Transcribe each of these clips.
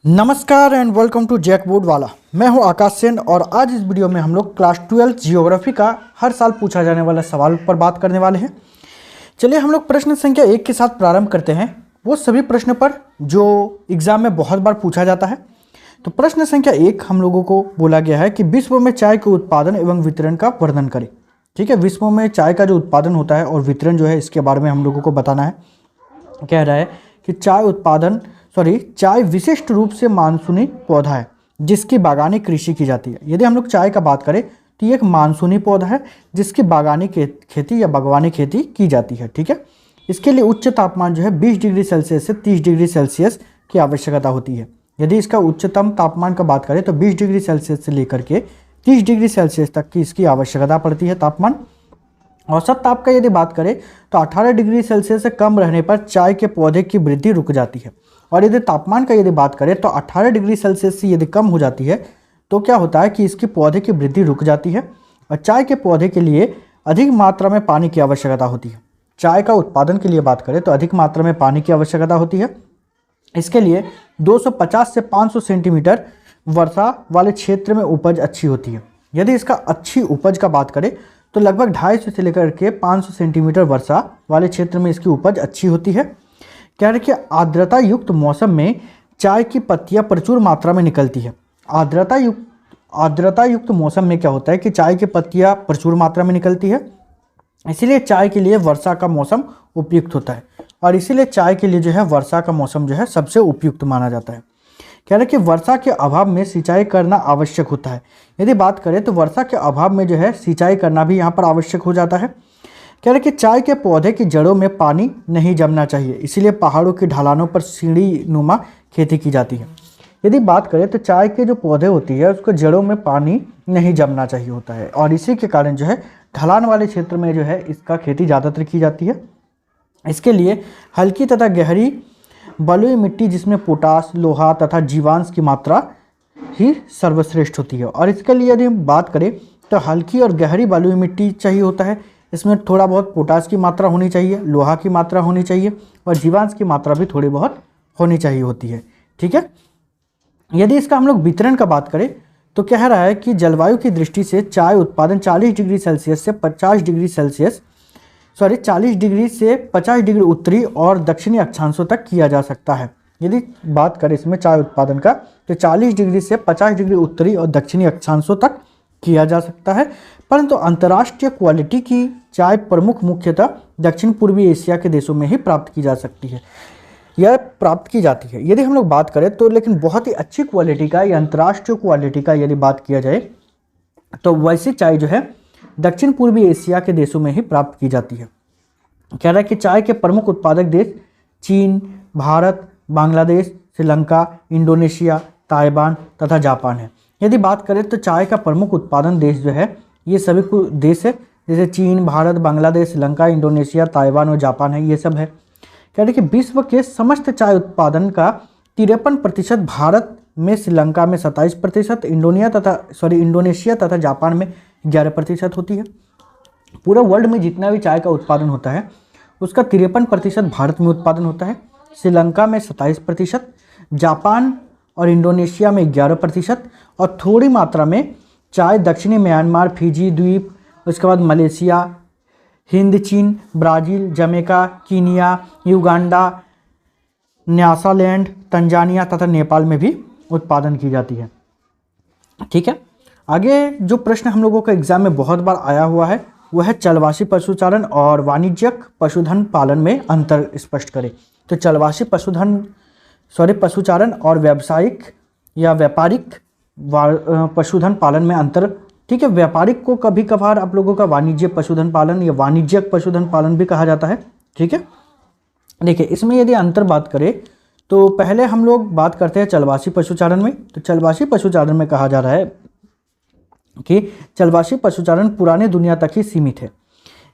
नमस्कार and welcome to jack board वाला। मैं हूं आकाश सेन और आज इस वीडियो में हम लोग क्लास 12 जियोग्राफी का हर साल पूछा जाने वाला सवाल पर बात करने वाले हैं। चलिए हम लोग प्रश्न संख्या 1 के साथ प्रारंभ करते हैं, वो सभी प्रश्न पर जो एग्जाम में बहुत बार पूछा जाता है। तो प्रश्न संख्या 1 हम लोगों को बोला गया है कि विश्व में चाय के उत्पादन एवं वितरण का वर्णन करें। ठीक है, विश्व में चाय का जो उत्पादन होता है और वितरण जो है इसके बारे में हम लोगों को बताना है। कह रहा है कि चाय विशिष्ट रूप से मानसूनी पौधा है जिसकी बागानी कृषि की जाती है। यदि हम लोग चाय का बात करें तो ये एक मानसूनी पौधा है जिसकी बागानी खेती या बागवानी खेती की जाती है। ठीक है, इसके लिए उच्च तापमान जो है 20 डिग्री सेल्सियस से 30 डिग्री सेल्सियस की आवश्यकता होती है। यदि इसका उच्चतम तापमान का बात करें तो 20 डिग्री सेल्सियस से लेकर के 30 डिग्री सेल्सियस तक की इसकी आवश्यकता पड़ती है तापमान। औसत ताप का यदि बात करें तो 18 डिग्री सेल्सियस से कम रहने पर चाय के पौधे की वृद्धि रुक जाती है। और यदि तापमान का यदि बात करें तो 18 डिग्री सेल्सियस से यदि कम हो जाती है तो क्या होता है कि इसकी पौधे की वृद्धि रुक जाती है और चाय के पौधे के लिए अधिक मात्रा में पानी की आवश्यकता होती है। चाय का उत्पादन के लिए बात करें तो अधिक मात्रा में पानी की आवश्यकता होती है। इसके लिए 250 से 500 सेंटीमीटर वर्षा वाले क्षेत्र में उपज अच्छी होती है। यदि इसका अच्छी उपज का बात करें तो लगभग 250 से लेकर के 500 सेंटीमीटर वर्षा वाले क्षेत्र में इसकी उपज अच्छी होती है। कह रहे कि आर्द्रता युक्त मौसम में चाय की पत्तियां प्रचुर मात्रा में निकलती है। आर्द्रता युक्त मौसम में क्या होता है कि चाय की पत्तियां प्रचुर मात्रा में निकलती है, इसीलिए चाय के लिए वर्षा का मौसम उपयुक्त होता है और इसीलिए चाय के लिए जो है वर्षा का मौसम जो है सबसे उपयुक्त माना जाता है। कह रहे कि वर्षा के अभाव में सिंचाई करना आवश्यक होता है। यदि बात करें तो वर्षा के अभाव में जो है सिंचाई करना भी यहाँ पर आवश्यक हो जाता है। कह रहे कि चाय के पौधे की जड़ों में पानी नहीं जमना चाहिए, इसीलिए पहाड़ों की ढलानों पर सीढ़ी नुमा खेती की जाती है। यदि बात करें तो चाय के जो पौधे होती है उसको जड़ों में पानी नहीं जमना चाहिए होता है और इसी के कारण जो है ढलान वाले क्षेत्र में जो है इसका खेती ज़्यादातर की जाती है। इसके लिए हल्की तथा गहरी बलुई मिट्टी जिसमें पोटास, लोहा तथा जीवांश की मात्रा ही सर्वश्रेष्ठ होती है। और इसके लिए यदि हम बात करें तो हल्की और गहरी बलुई मिट्टी चाहिए होता है। इसमें थोड़ा बहुत पोटास की मात्रा होनी चाहिए, लोहा की मात्रा होनी चाहिए और जीवांश की मात्रा भी थोड़ी बहुत होनी चाहिए होती है। ठीक है, यदि इसका हम लोग वितरण का बात करें तो कह रहा है कि जलवायु की दृष्टि से चाय उत्पादन 40 डिग्री से 50 डिग्री उत्तरी और दक्षिणी अक्षांशों तक किया जा सकता है। यदि बात करें इसमें चाय उत्पादन का तो 40 डिग्री से 50 डिग्री उत्तरी और दक्षिणी अक्षांशों तक किया जा सकता है, परंतु अंतर्राष्ट्रीय क्वालिटी की चाय मुख्यतः दक्षिण पूर्वी एशिया के देशों में ही प्राप्त की जा सकती है या प्राप्त की जाती है। यदि हम लोग बात करें तो लेकिन बहुत ही अच्छी क्वालिटी का या अंतर्राष्ट्रीय क्वालिटी का यदि बात किया जाए तो वैसी चाय जो है दक्षिण पूर्वी एशिया के देशों में ही प्राप्त की जाती है। कह रहा है कि चाय के प्रमुख उत्पादक देश चीन, भारत, बांग्लादेश, श्रीलंका, इंडोनेशिया, ताइवान तथा जापान है। यदि बात करें तो चाय का प्रमुख उत्पादन देश जो है ये सभी देश है, जैसे चीन, भारत, बांग्लादेश, श्रीलंका, इंडोनेशिया, ताइवान और जापान है, ये सब है। कह रहे कि विश्व के समस्त चाय उत्पादन का 53% भारत में, श्रीलंका में 27%, इंडोनेशिया तथा जापान में 11% होती है। पूरे वर्ल्ड में जितना भी चाय का उत्पादन होता है उसका 53% भारत में उत्पादन होता है, श्रीलंका में 27%, जापान और इंडोनेशिया में 11% और थोड़ी मात्रा में चाय दक्षिणी म्यांमार, फिजी द्वीप, उसके बाद मलेशिया, हिंद चीन, Brazil, Jamaica, Kenya, Uganda, Nyasaland, Tanzania तथा नेपाल में भी उत्पादन की जाती है। ठीक है, आगे जो प्रश्न हम लोगों का एग्जाम में बहुत बार आया हुआ है वह है चलवासी पशुचारण और वाणिज्यिक पशुधन पालन में अंतर स्पष्ट करें। तो चलवासी पशुचारण और व्यावसायिक या व्यापारिक पशुधन पालन में अंतर। ठीक है, व्यापारिक को कभी कभार आप लोगों का वाणिज्यिक पशुधन पालन या वाणिज्यिक पशुधन पालन भी कहा जाता है। ठीक है, देखिए इसमें यदि अंतर बात करें तो पहले हम लोग बात करते हैं चलवासी पशुचारण में। तो चलवासी पशुचारण में कहा जा रहा है कि चलवासी पशुचारण पुराने दुनिया तक ही सीमित है।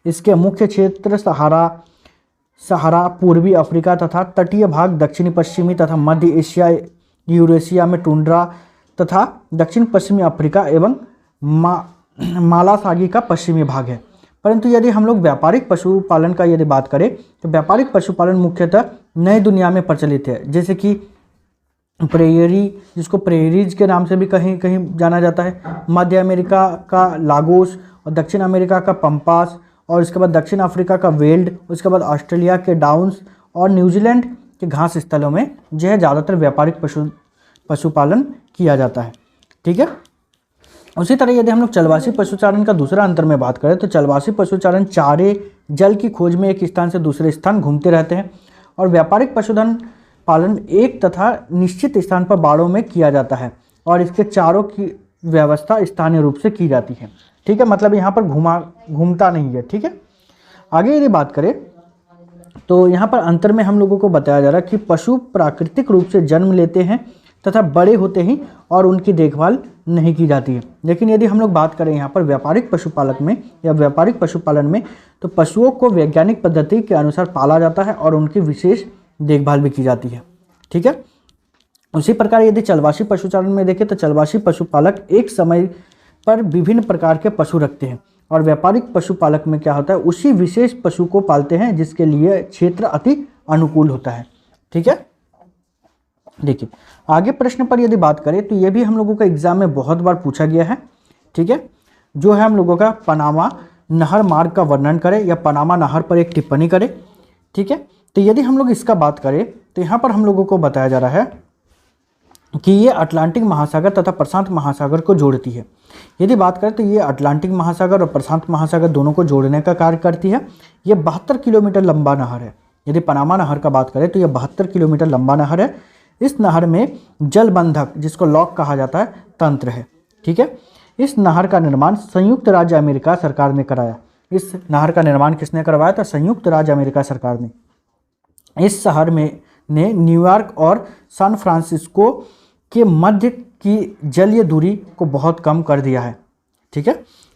इसके मुख्य क्षेत्र सहारा, पूर्वी अफ्रीका तथा तटीय भाग, दक्षिणी पश्चिमी तथा मध्य एशिया, यूरेशिया में टुंड्रा तथा दक्षिण पश्चिमी अफ्रीका एवं मालासागी का पश्चिमी भाग है। परंतु यदि हम लोग व्यापारिक पशुपालन का यदि बात करें तो व्यापारिक पशुपालन मुख्यतः नई दुनिया में प्रचलित है, जैसे कि प्रेयरी, जिसको प्रेयरीज के नाम से भी कहीं कहीं जाना जाता है, मध्य अमेरिका का लागोस और दक्षिण अमेरिका का पंपास, और इसके बाद दक्षिण अफ्रीका का वेल्ड, उसके बाद ऑस्ट्रेलिया के डाउन्स और न्यूजीलैंड के घास स्थलों में जो है ज़्यादातर व्यापारिक पशुपालन किया जाता है। ठीक है। उसी तरह यदि हम लोग चलवासी पशुचारण का दूसरा अंतर में बात करें तो चलवासी पशुचारण चारे जल की खोज में एक स्थान से दूसरे स्थान घूमते रहते हैं, और व्यापारिक पशुधन पालन एक तथा निश्चित स्थान पर बाड़ों में किया जाता है और इसके चारों की व्यवस्था स्थानीय रूप से की जाती है। ठीक है, मतलब यहाँ पर घूमता नहीं है। ठीक है। आगे यदि बात करें तो यहाँ पर अंतर में हम लोगों को बताया जा रहा है कि पशु प्राकृतिक रूप से जन्म लेते हैं तथा बड़े होते ही और उनकी देखभाल नहीं की जाती है। लेकिन यदि हम लोग बात करें यहाँ पर व्यापारिक पशुपालक में या व्यापारिक पशुपालन में, तो पशुओं को वैज्ञानिक पद्धति के अनुसार पाला जाता है और उनकी विशेष देखभाल भी की जाती है। ठीक है। उसी प्रकार यदि चलवासी पशुचारण में देखें तो चलवासी पशुपालक एक समय पर विभिन्न प्रकार के पशु रखते हैं, और व्यापारिक पशुपालक में क्या होता है, उसी विशेष पशु को पालते हैं जिसके लिए क्षेत्र अति अनुकूल होता है। ठीक है। देखिए आगे प्रश्न पर यदि बात करें तो ये भी हम लोगों का एग्जाम में बहुत बार पूछा गया है। ठीक है। जो है हम लोगों का पनामा नहर मार्ग का वर्णन करें या पनामा नहर पर एक टिप्पणी करें। ठीक है। तो यदि हम लोग इसका बात करें तो यहाँ पर हम लोगों को बताया जा रहा है कि ये अटलांटिक महासागर तथा प्रशांत महासागर को जोड़ती है। यदि बात करें तो ये अटलांटिक महासागर और प्रशांत महासागर दोनों को जोड़ने का कार्य करती है। ये 72 किलोमीटर लंबा नहर है। यदि पनामा नहर का बात करें तो ये 72 किलोमीटर लंबा नहर है। इस नहर में जलबंधक, जिसको लॉक कहा जाता है, तंत्र है। ठीक है। इस नहर का निर्माण संयुक्त राज्य अमेरिका सरकार ने कराया। इस नहर का निर्माण किसने करवाया था? संयुक्त राज्य अमेरिका सरकार ने। इस शहर में ने न्यूयॉर्क और सैन फ्रांसिस्को के मध्य की जलीय दूरी को बहुत कम कर दिया है। ठीक है।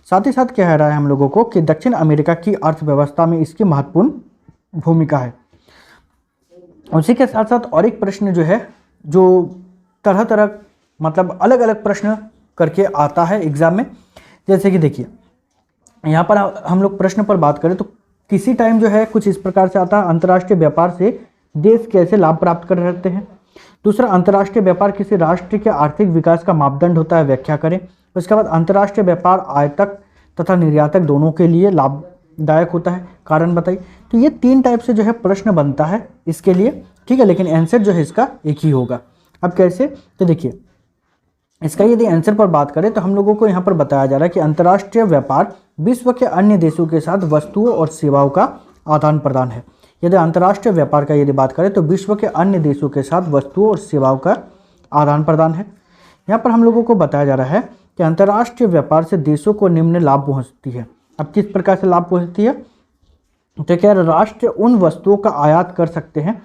साथ ही साथ कह रहा है हम लोगों को कि दक्षिण अमेरिका की अर्थव्यवस्था में इसकी महत्वपूर्ण भूमिका है। उसी के साथ साथ और एक प्रश्न जो है, जो तरह तरह मतलब अलग अलग प्रश्न करके आता है एग्जाम में, जैसे कि देखिए यहाँ पर हम लोग प्रश्न पर बात करें तो किसी टाइम जो है कुछ इस प्रकार से आता है, अंतर्राष्ट्रीय व्यापार से देश कैसे लाभ प्राप्त कर रहते हैं। दूसरा, अंतर्राष्ट्रीय व्यापार किसी राष्ट्र के आर्थिक विकास का मापदंड होता है, व्याख्या करें। उसके बाद अंतर्राष्ट्रीय व्यापार आयातक तथा निर्यातक दोनों के लिए लाभदायक होता है, कारण बताइए। तो ये 3 टाइप से जो है प्रश्न बनता है इसके लिए। ठीक है। लेकिन आंसर जो है इसका एक ही होगा। अब कैसे? तो देखिए इसका यदि आंसर पर बात करें तो हम लोगों को यहाँ पर बताया जा रहा है कि अंतर्राष्ट्रीय व्यापार विश्व के अन्य देशों के साथ वस्तुओं और सेवाओं का आदान प्रदान है। यदि अंतर्राष्ट्रीय व्यापार का यदि बात करें तो विश्व के अन्य देशों के साथ वस्तुओं और सेवाओं का आदान प्रदान है। यहाँ पर हम लोगों को बताया जा रहा है कि अंतर्राष्ट्रीय व्यापार से देशों को निम्न लाभ पहुँचती है। अब किस प्रकार से लाभ पहुँचती है? तो क्या राष्ट्र उन वस्तुओं का आयात कर सकते हैं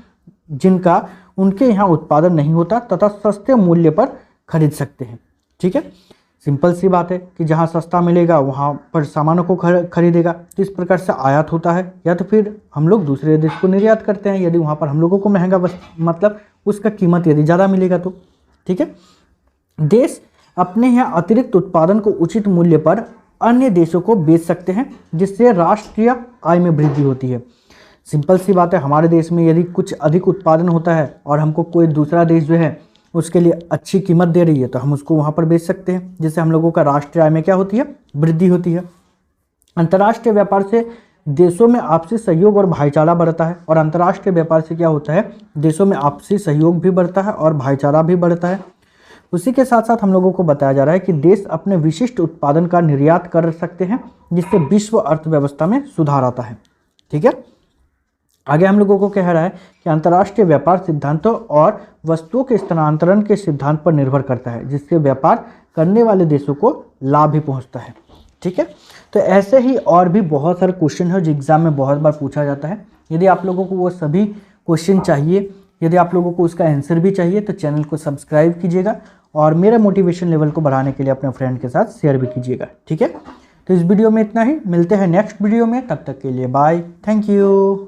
जिनका उनके यहाँ उत्पादन नहीं होता तथा सस्ते मूल्य पर खरीद सकते हैं। ठीक है। सिंपल सी बात है कि जहाँ सस्ता मिलेगा वहाँ पर सामानों को खरीदेगा। तो इस प्रकार से आयात होता है, या तो फिर हम लोग दूसरे देश को निर्यात करते हैं यदि वहाँ पर हम लोगों को महंगा मतलब उसका कीमत यदि ज़्यादा मिलेगा तो। ठीक है। देश अपने यहाँ अतिरिक्त उत्पादन को उचित मूल्य पर अन्य देशों को बेच सकते हैं, जिससे राष्ट्रीय आय में वृद्धि होती है। सिंपल सी बात है, हमारे देश में यदि कुछ अधिक उत्पादन होता है और हमको कोई दूसरा देश जो है उसके लिए अच्छी कीमत दे रही है तो हम उसको वहाँ पर बेच सकते हैं, जिससे हम लोगों का राष्ट्रीय आय में क्या होती है? वृद्धि होती है। अंतर्राष्ट्रीय व्यापार से देशों में आपसी सहयोग और भाईचारा बढ़ता है, और अंतर्राष्ट्रीय व्यापार से क्या होता है? देशों में आपसी सहयोग भी बढ़ता है और भाईचारा भी बढ़ता है। उसी के साथ साथ हम लोगों को बताया जा रहा है कि देश अपने विशिष्ट उत्पादन का निर्यात कर सकते हैं, जिससे विश्व अर्थव्यवस्था में सुधार आता है। ठीक है। आगे हम लोगों को कह रहा है कि अंतर्राष्ट्रीय व्यापार सिद्धांतों और वस्तुओं के स्थानांतरण के सिद्धांत पर निर्भर करता है, जिससे व्यापार करने वाले देशों को लाभ भी पहुंचता है। ठीक है। तो ऐसे ही और भी बहुत सारे क्वेश्चन है जो एग्जाम में बहुत बार पूछा जाता है। यदि आप लोगों को वो सभी क्वेश्चन चाहिए, यदि आप लोगों को उसका आंसर भी चाहिए, तो चैनल को सब्सक्राइब कीजिएगा और मेरा मोटिवेशन लेवल को बढ़ाने के लिए अपने फ्रेंड के साथ शेयर भी कीजिएगा। ठीक है। तो इस वीडियो में इतना ही, मिलते हैं नेक्स्ट वीडियो में, तब तक के लिए बाय, थैंक यू।